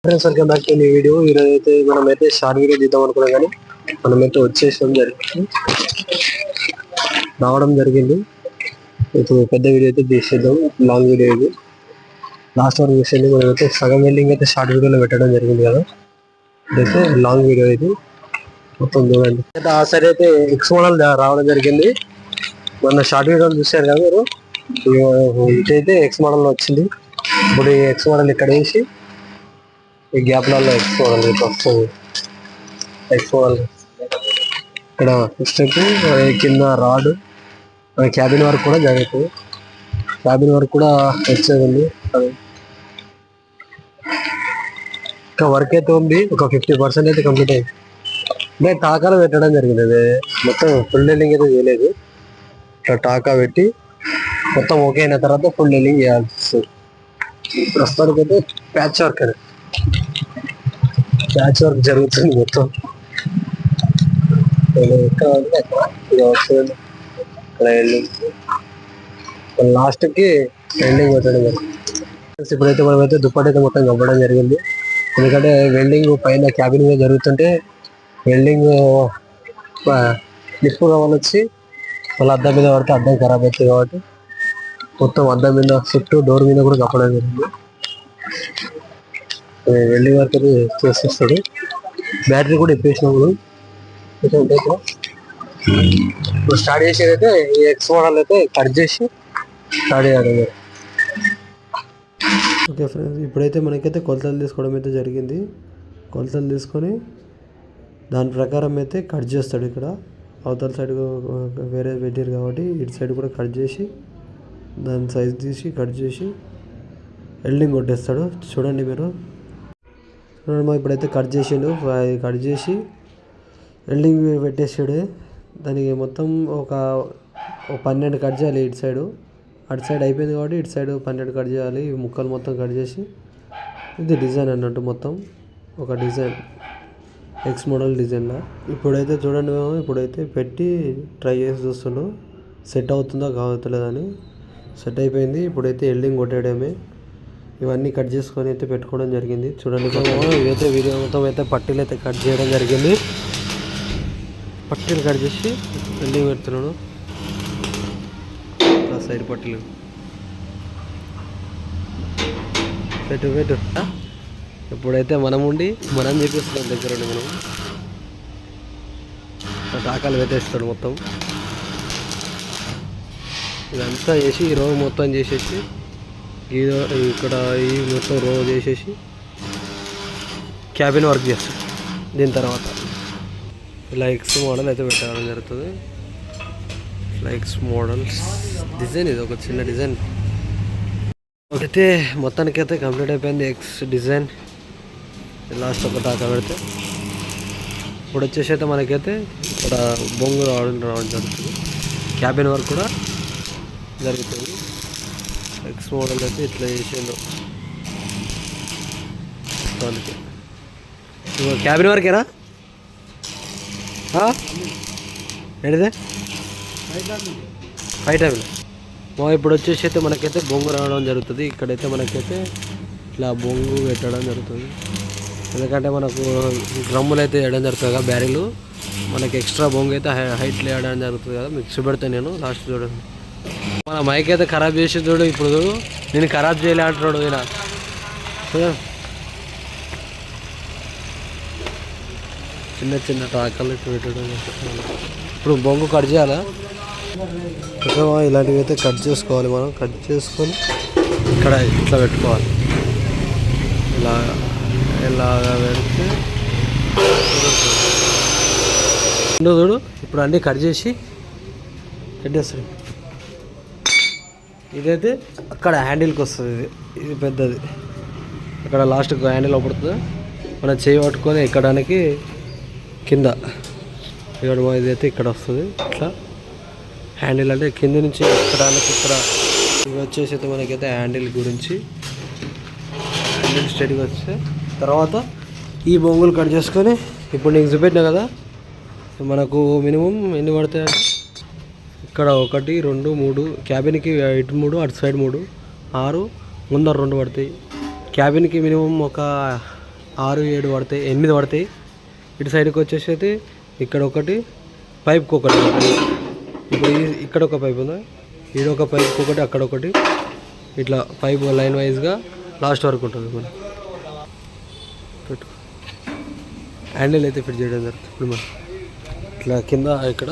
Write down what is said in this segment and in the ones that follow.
Friends welcome back to new video. ఈరోజు అయితే మనమైతే షార్ట్ వీడియో తీద్దాం అనుకున్నాం, కానీ మనమైతే రావడం జరిగింది. ఇప్పుడు పెద్ద వీడియో అయితే తీసేద్దాం, లాంగ్ వీడియో ఇది. లాస్ట్ వరకు చూసేది మనమైతే సగం వెల్డింగ్ అయితే షార్ట్ వీడియోలో పెట్టడం జరిగింది కదా, ఇదైతే లాంగ్ వీడియో ఇది. మొత్తం చూడండి. అయితే ఆ సైడ్ అయితే ఎక్స్ మోడల్ రావడం జరిగింది. మొన్న షార్ట్ వీడియోలు చూసారు కదా మీరు, ఇటైతే ఎక్స్ మోడల్ వచ్చింది. ఇప్పుడు ఈ ఎక్స్ మోడల్ ఇక్కడ వేసి ఈ గ్యాప్లలో ఎక్స్ మోడల్ వస్తుంది. ఎక్స్ మోడల్ ఇక్కడ స్టెప్ కింద రాడ్ క్యాబిన్ వర్క్ కూడా జరుగుతుంది. క్యాబిన్ వర్క్ కూడా వచ్చేది ఉంది. ఇంకా వర్క్ అయితే ఉంది, ఒక 50% అయితే కంప్లీట్ అయింది. నేను టాకాలో పెట్టడం జరిగింది. అది మొత్తం ఫుల్ డెల్లింగ్ అయితే చేయలేదు. ఇక్కడ టాకా పెట్టి మొత్తం ఓకే అయిన తర్వాత ఫుల్ డెల్లింగ్ చేయాల్సి వస్తుంది. ప్రస్తుతానికి అయితే ప్యాచ్ వర్క్ జరుగుతుంది మొత్తం. లాస్ట్ కి వెల్డింగ్ పెట్టడం జరిగింది. ఇప్పుడైతే మనమైతే దుప్పటి అయితే మొత్తం కప్పడం జరిగింది. ఎందుకంటే వెల్డింగ్ పైన క్యాబిన్ మీద జరుగుతుంటే వెల్డింగ్ నిప్పు కావాలి వచ్చి మళ్ళీ అద్దం మీద పడితే అద్దం ఖరాబ్ అవుతుంది. కాబట్టి మొత్తం అద్దం మీద చుట్టూ డోర్ మీద కూడా కప్పడం జరిగింది. వెల్డింగ్ వర్క్ అయితే చేసేస్తాడు. బ్యాటరీ కూడా ఇప్పేసినాము. ఇప్పుడు స్టార్ట్ చేసేది అయితే ఈ ఎక్స్ మోడల్ అయితే కట్ చేసి స్టార్ట్ చేయడం. ఓకే ఫ్రెండ్స్, ఇప్పుడైతే మనకైతే కొలతలు తీసుకోవడం అయితే జరిగింది. కొలతలు తీసుకొని దాని ప్రకారం అయితే కట్ చేస్తాడు. ఇక్కడ అవతల సైడ్ వేరే పెట్టారు కాబట్టి ఇటు సైడ్ కూడా కట్ చేసి దాని సైజ్ తీసి కట్ చేసి వెల్డింగ్ కొట్టేస్తాడు. చూడండి మీరు, చూడండి ఇప్పుడైతే కట్ చేసిండు. కట్ చేసి వెల్డింగ్ పెట్టేసాడు. దానికి మొత్తం ఒక 12 కట్ చేయాలి. ఇటు సైడు అటు సైడ్ అయిపోయింది కాబట్టి ఇటు సైడ్ 12 కట్ చేయాలి. ఈ ముక్కలు మొత్తం కట్ చేసి ఇది డిజైన్ అన్నట్టు, మొత్తం ఒక డిజైన్ ఎక్స్ మోడల్ డిజైన్లా. ఇప్పుడైతే చూడండి, మేము ఇప్పుడైతే పెట్టి ట్రై చేసి చూస్తుండు సెట్ అవుతుందో కావట్లేదని. సెట్ అయిపోయింది. ఇప్పుడైతే వెల్డింగ్ కొట్టేయడమే. ఇవన్నీ కట్ చేసుకొని అయితే పెట్టుకోవడం జరిగింది. చూడండి, ఇదైతే వీడియో మొత్తం అయితే పట్టీలు అయితే కట్ చేయడం జరిగింది. పట్టీలు కట్ చేసి వెల్డింగ్ పెడుతున్నాను. ఆ సైడ్ పట్టీలు పెట్టు. ఇప్పుడైతే మనం చూపిస్తున్నాం దగ్గర ఉండి. మనం టాకాలు పెట్టేస్తాడు మొత్తం. ఇదంతా చేసి ఈ రో మొత్తం చేసేసి ఇక్కడ ఈ మొత్తం రో చేసేసి క్యాబిన్ వర్క్ చేస్తాడు. దీని తర్వాత ఇలా ఎక్స్ మోడల్ అయితే పెట్టడం జరుగుతుంది. ఇలా ఎక్స్ మోడల్స్ డిజైన్, ఇది ఒక చిన్న డిజైన్ అయితే మొత్తానికి అయితే కంప్లీట్ అయిపోయింది. ఎక్స్ డిజైన్ లాస్ట్ ఒక టాకా పెడితే ఇప్పుడు వచ్చేసి అయితే మనకైతే ఇక్కడ బొంగు రావడం జరుగుతుంది. క్యాబిన్ వర్క్ కూడా జరుగుతుంది. ఎక్స్ మోడల్ అయితే ఇట్లా చేసిండు. క్యాబిన్ వర్కేనా ఏంటిదే ఫైట్ అవి ఇప్పుడు వచ్చేసి అయితే మనకైతే బొంగు రావడం జరుగుతుంది. ఇక్కడైతే మనకైతే ఇట్లా బొంగు పెట్టడం జరుగుతుంది. ఎందుకంటే మనకు డ్రమ్ములు అయితే వేయడం జరుగుతుంది కదా, బ్యారెలు. మనకి ఎక్స్ట్రా బొంగు అయితే హైట్లో వేయడం జరుగుతుంది కదా. మీకు చూపెడతాను నేను లాస్ట్. చూడండి, మన మైక్ అయితే ఖరాబ్ చేసి చూడు. ఇప్పుడు చూడు, నేను ఖరాబ్ చేయలే అంటున్నాడు ఈయన. చిన్న చిన్న టాకాలు పెట్టడం. ఇప్పుడు బొంగు కట్ చేయాలా? ఇలాంటివి అయితే కట్ చేసుకోవాలి. మనం కట్ చేసుకొని ఇక్కడ ఇట్లా పెట్టుకోవాలి. ఇలాగా పెడితే చూడు. ఇప్పుడు అన్నీ కట్ చేసి పెట్టేస్తాడు. ఇదైతే అక్కడ హ్యాండిల్కి వస్తుంది. ఇది పెద్దది. అక్కడ లాస్ట్కి హ్యాండిల్ పడుతుంది. మనం చేయి పట్టుకొని ఎక్కడానికి కింద ఇక్కడ ఇదైతే ఇక్కడ వస్తుంది. ఇట్లా హ్యాండిల్ అంటే కింద నుంచి ఎక్కడానికి ఇక్కడ ఇవి వచ్చేసి అయితే మనకైతే హ్యాండిల్ గురించి హ్యాండిల్ స్ట్రైట్గా వస్తే తర్వాత ఈ బొంగులు కట్ చేసుకొని ఇప్పుడు నీకు చూపెట్టినా కదా, మనకు మినిమం ఎన్ని పడతాయి అంటే ఇక్కడ 1 2 3 క్యాబిన్కి ఇటు 3 అటు సైడ్ 3 6 ముందర 2 పడతాయి. క్యాబిన్కి మినిమం ఒక 6 7 పడతాయి, 8 పడతాయి. ఇటు సైడ్కి వచ్చేసి అయితే ఇక్కడ ఒకటి, పైప్కి ఒకటి. ఇప్పుడు ఇక్కడ ఒక పైప్ ఉందా, ఈడొక పైప్కి ఒకటి, అక్కడ ఒకటి, ఇట్లా పైప్ లైన్ వైజ్గా లాస్ట్ వరకు ఉంటుంది. మనం హ్యాండిల్ అయితే ఫిట్ చేయడం జరుగుతుంది. ఇప్పుడు మనం ఇట్లా కింద ఇక్కడ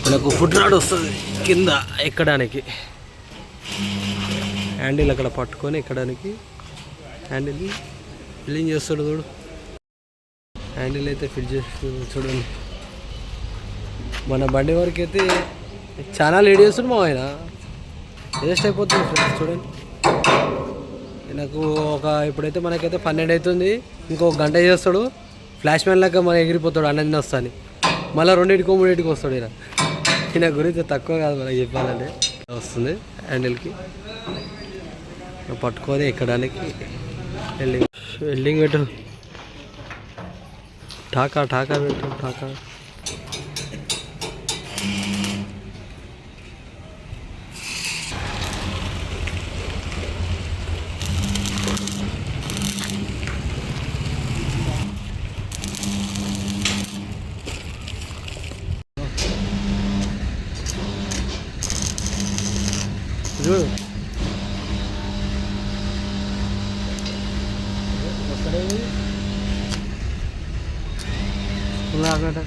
మనకు ఫుడ్ రాడ్ వస్తుంది కింద ఎక్కడానికి. హ్యాండిల్ అక్కడ పట్టుకొని ఎక్కడానికి హ్యాండిల్ ఫిల్లింగ్ చేస్తాడు చూడు. హ్యాండిల్ అయితే ఫిట్ చేస్తుంది చూడండి. మన బండి వరకు అయితే చాలా లేట్ చేస్తుంది మా ఆయన, వేస్ట్ అయిపోతుంది ఫ్రెండ్స్. చూడండి నాకు ఇప్పుడైతే మనకైతే 12 అవుతుంది, ఇంకొక గంట చేస్తాడు. ఫ్లాష్ మ్యాన్ లాగా మన ఎగిరిపోతాడు అన్నీ వస్తాను. మళ్ళీ 2 3 వస్తాడు. ఈయన గురించి తక్కువ కాదు మనకి చెప్పాలంటే. వస్తుంది హ్యాండిల్కి పట్టుకొని ఎక్కడానికి. వెల్డింగ్ పెట్టు, ఠాకా పెట్టు, ఠాకా. చూడు లాగట.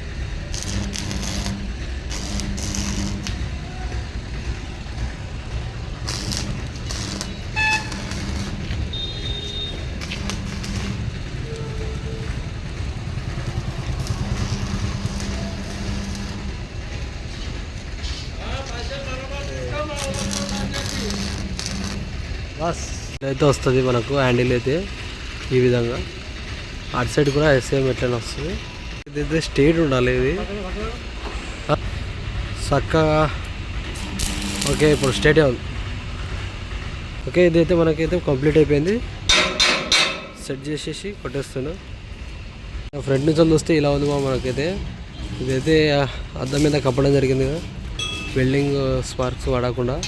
బస్ అయితే వస్తుంది మనకు హ్యాండిల్ అయితే ఈ విధంగా. అటు సైడ్ కూడా సేమ్ ఎట్లనే వస్తుంది. ఇదైతే స్ట్రేట్ ఉండాలి ఇది చక్కగా. ఓకే ఇప్పుడు స్ట్రేటే ఉంది. ఓకే ఇదైతే మనకైతే కంప్లీట్ అయిపోయింది. సెట్ చేసేసి కొట్టేస్తాను. ఫ్రంట్ నుంచి వస్తే ఇలా ఉంది మనకైతే. ఇదైతే అద్దం మీద కప్పడం జరిగింది కదా, వెల్డింగ్ స్పార్క్స్ వాడకుండా.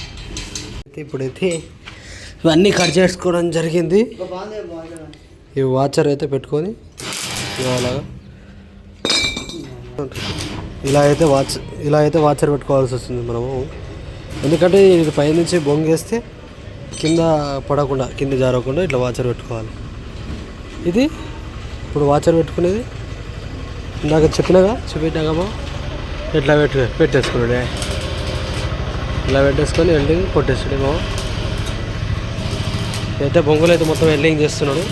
అయితే ఇప్పుడైతే ఇవన్నీ కట్ చేసుకోవడం జరిగింది. ఈ వాచర్ అయితే పెట్టుకొని అలాగా ఇలా అయితే వాచర్ పెట్టుకోవాల్సి వస్తుంది మనము. ఎందుకంటే ఇది పైనుంచి బొంగేస్తే కింద పడకుండా, కింద జారకుండా ఇట్లా వాచర్ పెట్టుకోవాలి. ఇది ఇప్పుడు వాచర్ పెట్టుకునేది ఇందాక చూపించాకమ్మా. ఇట్లా పెట్టేసుకున్నాడే, ఇలా పెట్టేసుకొని వెల్డింగ్ కొట్టేసాడేమో. అయితే బొంగులు అయితే మొత్తం వెల్డింగ్ చేస్తున్నాడు.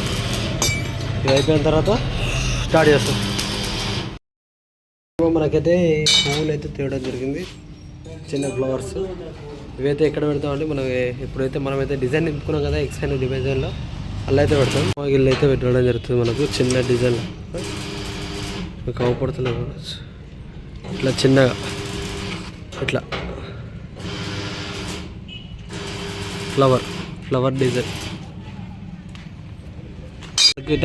ఇది అయిపోయిన తర్వాత స్టార్ట్ చేస్తాం. మనకైతే పువ్వులు అయితే తేవడం జరిగింది, చిన్న ఫ్లవర్స్. ఇవైతే ఎక్కడ పెడతామంటే మనం ఎప్పుడైతే మనమైతే డిజైన్ నింపుకున్నాం కదా ఎక్సైన్ డిజైన్లో, అలా అయితే పెడతాం. ఇల్లు అయితే పెట్టడం జరుగుతుంది మనకు చిన్న డిజైన్లో. మీకు అవపడుతుంది ఇట్లా చిన్నగా, ఇట్లా ఫ్లవర్ డిజైన్.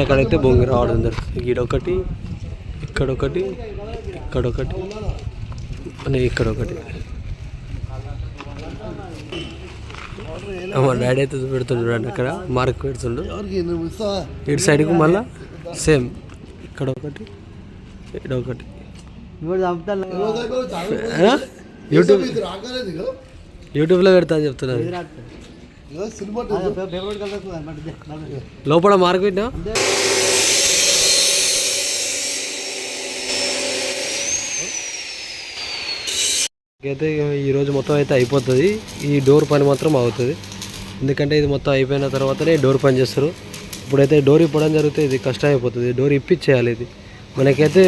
అక్కడైతే బొంగి రావడం జరుగుతుంది. ఈడొకటి, ఇక్కడొకటి, ఇక్కడొకటి, ఇక్కడొకటి. మా డాడీ అయితే పెడుతుండు చూడండి, అక్కడ మార్క్ పెడుతుండు. ఇటు సైడ్కు మళ్ళా సేమ్ ఇక్కడొకటి, ఇక్కడొకటి. యూట్యూబ్లో పెడతా అని చెప్తున్నారు. లోపల మార్క్ పెట్టినా అయితే ఈరోజు మొత్తం అయితే అయిపోతుంది. ఈ డోర్ పని మాత్రం అవుతుంది, ఎందుకంటే ఇది మొత్తం అయిపోయిన తర్వాతనే డోర్ పని చేస్తారు. ఇప్పుడైతే డోర్ ఇప్పడం జరుగుతుంది, ఇది కష్టం అయిపోతుంది. డోర్ ఇప్పించేయాలి. ఇది మనకైతే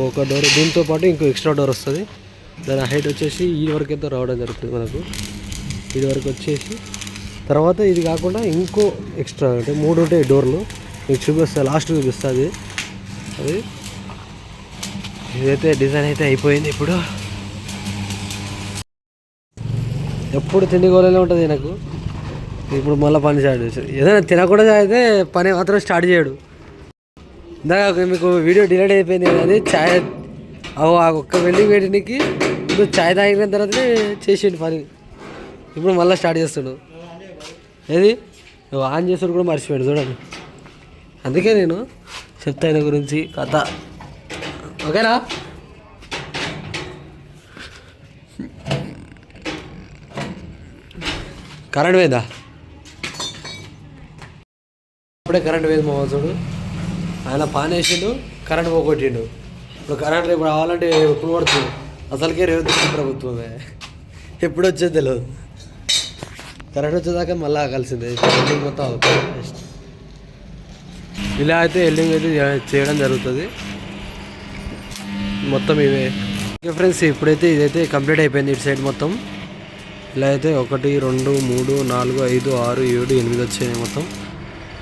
ఒక డోర్, దీంతో పాటు ఇంకో ఎక్స్ట్రా డోర్ వస్తుంది. దాని హైట్ వచ్చేసి ఈ వరకు అయితే రావడం జరుగుతుంది మనకు. ఇది వరకు వచ్చేసి తర్వాత ఇది కాకుండా ఇంకో ఎక్స్ట్రా అంటే 3 ఉంటాయి డోర్లు. మీకు చూపిస్తా, లాస్ట్ చూపిస్తుంది అది. ఇదైతే డిజైన్ అయితే అయిపోయింది. ఇప్పుడు ఎప్పుడు తిండిగోలనే ఉంటుంది నాకు. ఇప్పుడు మళ్ళీ పని స్టార్ట్ చేశాడు. ఏదైనా తినకుండా అయితే పని మాత్రం స్టార్ట్ చేయడు. ఇందాక మీకు వీడియో డిలీట్ అయిపోయింది కానీ ఛాయ్ ఒక్క వెల్డింగ్ వేయడానికి ఇప్పుడు ఛాయ్ తాగిన తర్వాతనే చేసిండు పని. ఇప్పుడు మళ్ళీ స్టార్ట్ చేస్తాడు. ఏది ఆన్ చేస్తాడు కూడా మర్చిపోయాడు చూడండి. అందుకే నేను చెప్తా ఆయన గురించి కథ. ఓకేనా? కరెంట్ పోయిందా? ఇప్పుడే కరెంట్ పోయింది మా చూడు. ఆయన పాన్ వేసిండు, కరెంట్ పోగొట్టిండు. ఇప్పుడు కరెంట్ రేపు రావాలంటే ఎప్పుడు పడుతుంది? అసలుకే రేవంత్ రెడ్డి ప్రభుత్వమే, ఎప్పుడు వచ్చేది తెలియదు. కరెంట్ వచ్చేదాకా మళ్ళీ ఆగాల్సిందే. ఎల్డింగ్ మొత్తం అవుతుంది. ఇలా అయితే ఎల్డింగ్ అయితే చేయడం జరుగుతుంది మొత్తం ఇవే. ఓకే ఫ్రెండ్స్, ఇప్పుడైతే ఇదైతే కంప్లీట్ అయిపోయింది. ఇటు సైడ్ మొత్తం ఇలా అయితే 1 2 3 4 5 6 7 8 వచ్చాయి మొత్తం.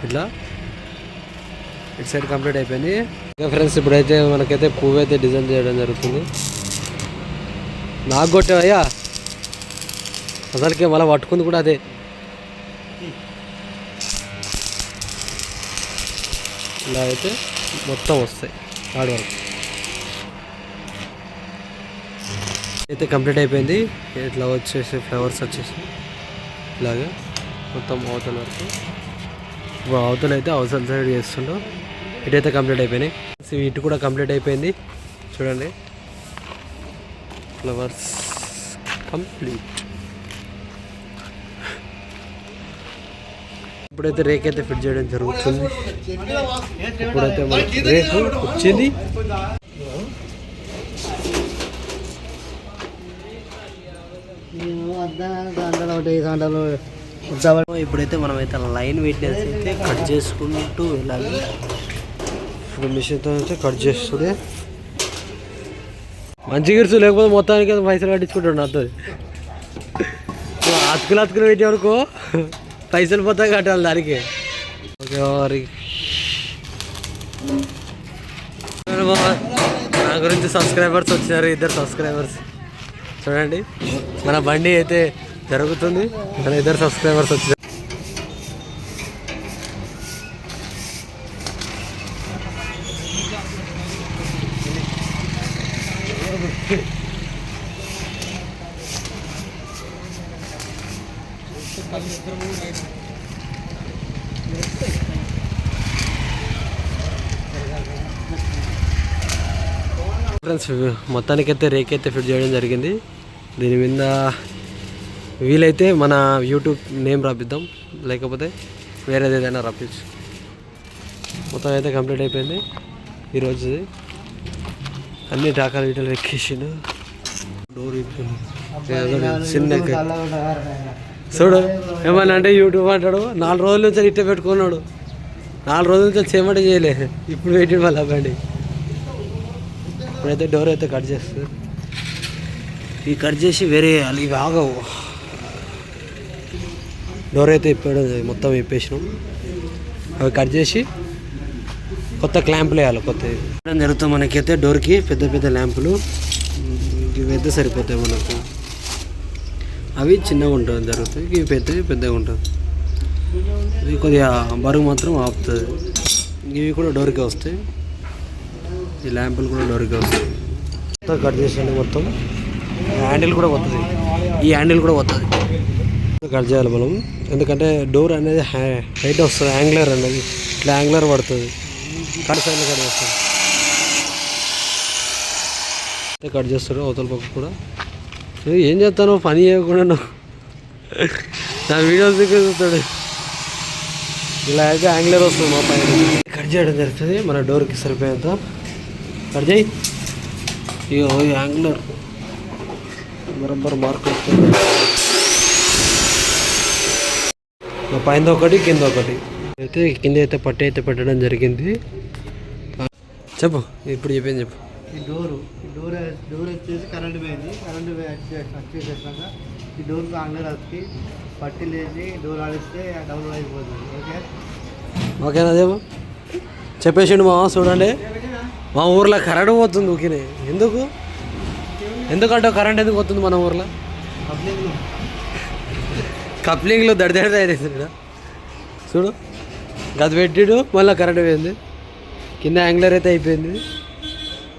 ఇట్లా ఇటు సైడ్ కంప్లీట్ అయిపోయింది. ఓకే ఫ్రెండ్స్, ఇప్పుడైతే మనకైతే పువ్వు అయితే డిజైన్ చేయడం జరుగుతుంది. నాకు కొట్టేవయ్యా, అసలుకే మళ్ళీ పట్టుకుంది కూడా అదే. ఇలా అయితే మొత్తం వస్తాయి హార్డ్ వర్క్ అయితే కంప్లీట్ అయిపోయింది. ఇట్లా వచ్చేసి ఫ్లవర్స్ వచ్చేసి ఇలాగే మొత్తం అవతల వరకు. ఇప్పుడు అవతల అయితే అవతల సైడ్ చేస్తుండో ఇటైతే కంప్లీట్ అయిపోయినాయి. ఇటు కూడా కంప్లీట్ అయిపోయింది. చూడండి, ఫ్లవర్స్ కంప్లీట్. ఇప్పుడైతే రేక్ అయితే ఫిట్ చేయడం జరుగుతుంది. ఇప్పుడైతే మనకి రేకు వచ్చింది. ఇప్పుడైతే మనమైతే లైన్ వెయిట్నెస్ అయితే కట్ చేసుకుంటూ వెళ్ళాలి. ఇప్పుడు మిషన్తో అయితే కట్ చేస్తుంది. మంచి గిరుసు, లేకపోతే మొత్తానికి పైసలు కట్టించుకుంటాడు నాతో. అతుకులు పెట్టి అనుకో పైసలు మొత్తం కట్టాలి దానికి. ఓకే, నా గురించి సబ్స్క్రైబర్స్ వచ్చారు, 2 సబ్స్క్రైబర్స్. చూడండి, మన బండి అయితే జరుగుతుంది. మన 2 సబ్స్క్రైబర్స్ వచ్చారు. ఫ్రెండ్స్, మొత్తానికైతే రేక్ అయితే ఫిట్ చేయడం జరిగింది. దీని మీద వీలైతే మన యూట్యూబ్ నేమ్ రాపిద్దాం, లేకపోతే వేరేది ఏదైనా రాపించు. మొత్తం అయితే కంప్లీట్ అయిపోయింది ఈరోజు. అన్ని టాకాలు వీటలు ఎక్కేసిండు. డోర్ చిన్న చూడు, ఏమన్నా అంటే యూట్యూబ్ అంటాడు. 4 రోజుల నుంచి ఇట్టే పెట్టుకున్నాడు. 4 రోజుల నుంచి చేయమంటే చేయలే, ఇప్పుడు పెట్టిండు మళ్ళీ బండి. ఇప్పుడైతే డోర్ అయితే కట్ చేస్తుంది. ఇవి కట్ చేసి వేరే వేయాలి, ఇవి ఆగవు. డోర్ అయితే ఇప్పాడు, మొత్తం ఇప్పేసినాం. అవి కట్ చేసి కొత్త క్లాంపులు వేయాలి. కొత్తవి జరుగుతాం. మనకైతే డోర్కి పెద్ద పెద్ద ల్యాంపులు ఇవైతే సరిపోతాయి మనకు. అవి చిన్నగా ఉంటుంది జరుగుతాయి, ఇవి పెద్దగా ఉంటుంది. ఇవి కొద్దిగా బరువు మాత్రం ఆపుతుంది. ఇవి కూడా డోర్కే వస్తాయి. ఈ ల్యాంపులు కూడా డోర్కే వస్తాయి. మొత్తం కట్ చేసేయండి. మొత్తం హ్యాండిల్ కూడా వస్తుంది. ఈ హ్యాండిల్ కూడా వస్తుంది. కట్ చేయాలి మనం, ఎందుకంటే డోర్ అనేది హైట్ వస్తుంది. యాంగ్లర్ అనేది ఇట్లా యాంగ్లర్ పడుతుంది. కట్ సైడ్లో కట్ చేస్తాడు. కట్ చేస్తాడు అవతల పక్క కూడా. ఏం చేస్తాను పని చేయకుండా నా వీడియోస్ దగ్గర చూస్తాడు. ఇలా అయితే యాంగ్లర్ వస్తుంది మా పైన. కట్ చేయడం జరుగుతుంది మన డోర్కి సరిపోయేంత. కట్ చేయి. ఇగో యాంగ్లర్ బరాబర్ మార్క్ వస్తుంది. పైన ఒకటి కింద ఒకటి అయితే కింద అయితే పట్టి అయితే పెట్టడం జరిగింది. చెప్పు, ఇప్పుడు చెప్పింది చెప్పు. ఈ డోర్ వచ్చేసి కరెంట్ పోయింది. కరెంట్ వచ్చేసాక ఈ డోర్కి ఆంగ్లర్ వచ్చి పట్టి లేచి డోర్ ఆడిస్తే డౌన్లోడ్ అయిపోతుంది. ఓకేనా? అదేమో చెప్పేసిండు మా చూడండి. మా ఊర్లో కరెంట్ పోతుంది. ఓకేనే, ఎందుకంటే కరెంట్ ఎందుకు పోతుంది మన ఊర్లో? కప్లింగ్లో దడిదడిద అయిపోతుంది. చూడు, గది పెట్టిడు మళ్ళీ కరెంట్ పోయింది. కింద యాంగ్లర్ అయితే అయిపోయింది.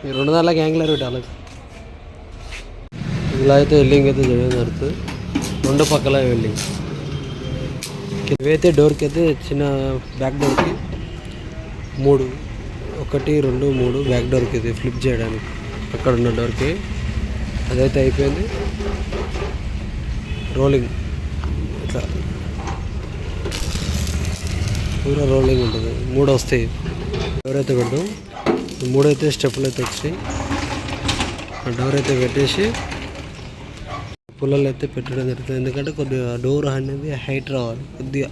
2 దానికి యాంగ్లర్ పెట్టాలి. ఇలా అయితే వెల్డింగ్ అయితే చేయడం జరుగుతుంది. 2 పక్కల వెల్డింగ్. ఇవైతే డోర్కి అయితే చిన్న బ్యాక్ డోర్కి 3 1 2 3 బ్యాక్ డోర్కి ఇది ఫ్లిప్ చేయడానికి అక్కడ ఉన్న డోర్కి అదైతే అయిపోయింది. రోలింగ్ ఇట్లా పూరా రోలింగ్ ఉంటుంది. 3 వస్తాయి. డోర్ అయితే పెడదాం. 3 అయితే స్టెప్పులు అయితే వచ్చాయి. ఆ డోర్ అయితే పెట్టేసి పుల్లలు అయితే పెట్టడం జరుగుతుంది. ఎందుకంటే కొద్దిగా డోర్ అనేది హైట్ రావాలి కొద్దిగా.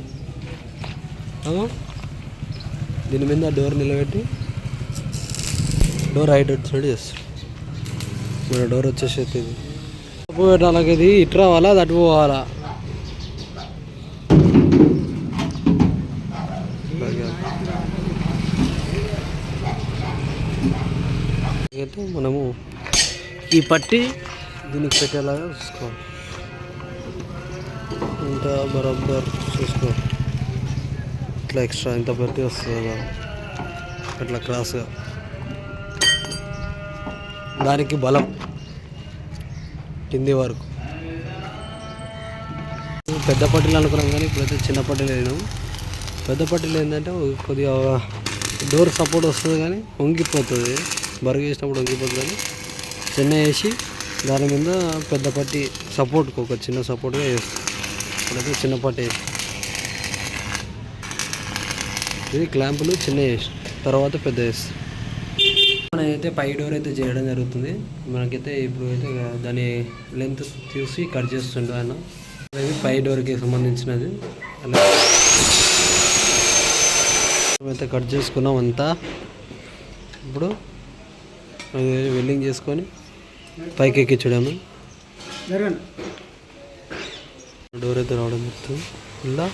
దీని మీద డోర్ నిలబెట్టి డోర్ హైట్ వచ్చేది చేస్తాం. మన డోర్ వచ్చేసి ఇది పెట్టాలి. ఇది ఇటు రావాలా అది అటు పోవాలా? అయితే మనము ఈ పట్టి దీనికి పెట్టేలాగా చూసుకోవాలి. ఇంత బరాబర్ చూసుకోవాలి. ఇట్లా ఎక్స్ట్రా ఇంత పట్టి వస్తుంది కదా అట్లా క్రాస్గా. దానికి బలం కింది వరకు. పెద్ద పట్టీలు అనుకున్నాం కానీ ఇప్పుడైతే చిన్న పట్టీలు వేయడం. పెద్ద పట్టీలు ఏంటంటే కొద్దిగా డోర్ సపోర్ట్ వస్తుంది కానీ వంగిపోతుంది. బరుగు వేసినప్పుడు వంగిపోతుంది. కానీ చిన్న వేసి దాని మీద పెద్ద పట్టి సపోర్ట్కి ఒక చిన్న సపోర్ట్గా వేస్తాం. ఇప్పుడైతే చిన్న పట్టి వేస్తాం. ఇది క్లాంపులు చిన్న వేసి తర్వాత పెద్ద వేస్తాం. మనమైతే పై డోర్ అయితే చేయడం జరుగుతుంది. మనకైతే ఇప్పుడు అయితే దాని లెంత్ చూసి కట్ చేస్తుండే ఆయన. అది పై డోర్కి సంబంధించినది. అలా మేమైతే కట్ చేసుకున్నాం అంతా. ఇప్పుడు వెల్డింగ్ చేసుకొని పైకి ఎక్కించడము. డోర్ అయితే రావడం జరుగుతుంది. ఇలా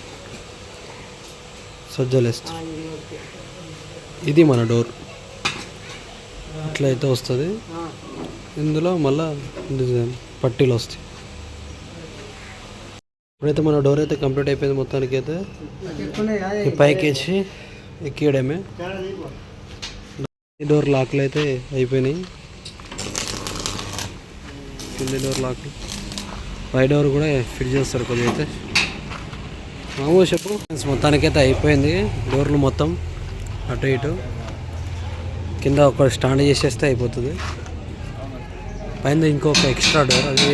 సజ్జలు వేస్తాం. ఇది మన డోర్ ఇట్లా అయితే వస్తుంది. ఇందులో మళ్ళీ డిజైన్ పట్టీలు వస్తాయి. ఇప్పుడైతే మన డోర్ అయితే కంప్లీట్ అయిపోయింది. మొత్తానికి అయితే ఈ పైకి వేసి ఎక్కియడమే. ఈ డోర్ లాక్లు అయితే అయిపోయినాయి. కింది డోర్ లాక్, పై డోర్ కూడా ఫిట్ చేస్తారు కొద్దిగా అయితే. మామూలు చెప్పు. మొత్తానికైతే అయిపోయింది. డోర్లు మొత్తం అటు ఇటు కింద ఒక స్టాండ్ చేసేస్తే అయిపోతుంది. పైన ఇంకొక ఎక్స్ట్రా డోర్, అది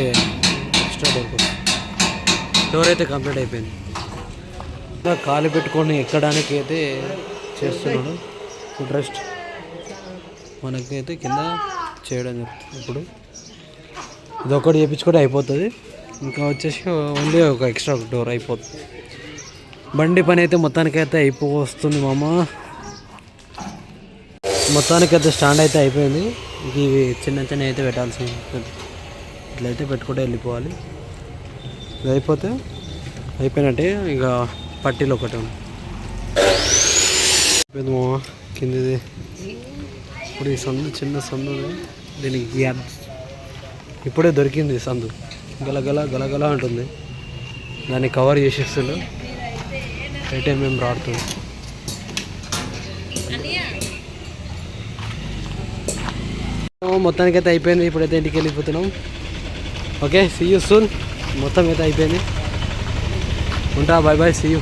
ఎక్స్ట్రా డోర్ కోసం. డోర్ అయితే కంప్లీట్ అయిపోయింది. కాలు పెట్టుకొని ఎక్కడానికి అయితే చేస్తున్నాడు. ఫుడ్ రెస్ట్ మనకైతే కింద చేయడం జరుగుతుంది. ఇప్పుడు ఇదొకటి చేయించుకుంటే అయిపోతుంది. ఇంకా వచ్చేసి ఓన్లీ ఒక ఎక్స్ట్రా డోర్ అయిపోతుంది. బండి పని అయితే మొత్తానికైతే అయిపోవస్తుంది మామ. మొత్తానికైతే స్టాండ్ అయితే అయిపోయింది. ఇవి చిన్న చిన్న అయితే పెట్టాల్సి ఉంటుంది. ఇట్లయితే పెట్టుకుంటే వెళ్ళిపోవాలి. ఇది అయిపోతే అయిపోయినట్టే. ఇక పట్టీలు ఒకటి ఉంది అయిపోయింది మామ. కిందిది ఇప్పుడు ఈ సందు చిన్న సందు దీనికి గ్యాప్ ఇప్పుడే దొరికింది. సందు గలగల గలగల ఉంటుంది. దాన్ని కవర్ చేసేస్తుండు. అయితే మేము రాడుతుంది. మొత్తానికైతే అయిపోయింది. ఇప్పుడైతే ఇంటికి వెళ్ళిపోతున్నాం. Okay, see you soon. మొత్తం అయితే అయిపోయింది. ఉంటా. Bye bye, see you.